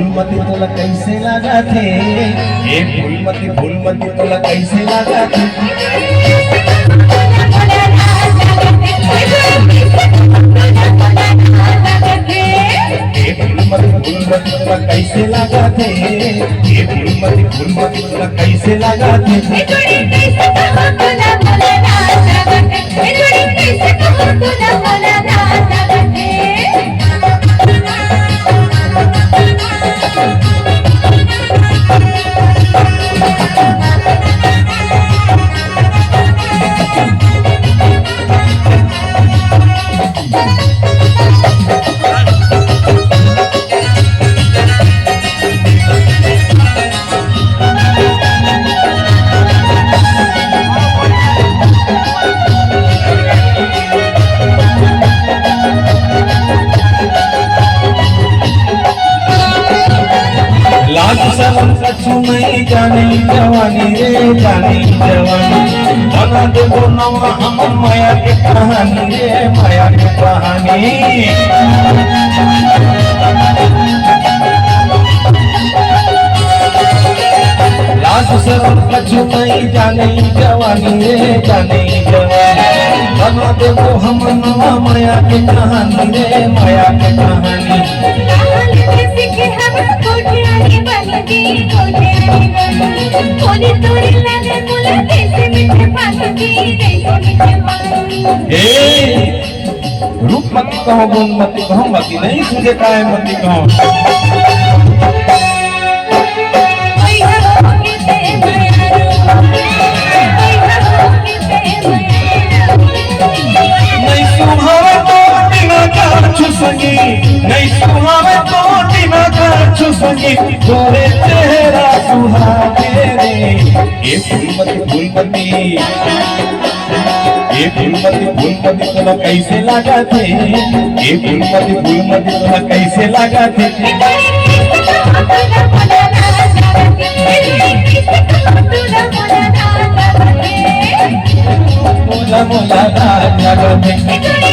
फूलमती तोला कैसे लगा थे, ये फूलमती तोला कैसे लगा थे। ये फूलमती तोला कैसे लगा थे, ये फूलमती तोला कैसे लगा थे। लाज शर्म कछु नहीं जाने जवानी रे जाने जवानी, बना दे नवा हम माया के कहानी रे माया के कहानी। लाज शर्म कछु नहीं जाने जवानी रे जाने जवानी, बना दे हम नवा माया के कहानी रे माया के कहानी। रूप मत कहो गुण मत कहो मती नहीं तुझे काय मती कहो। नहीं सुहावे तो बिना काछु संगी, नहीं सुहावे तो बिना काछु संगी, गोरे चेहरा सुहावे रे। ये फूलमती तोला कैसे लगा थे, ये फूलमती तोला कैसे लगा थे। मोला मोला राज लगा थे।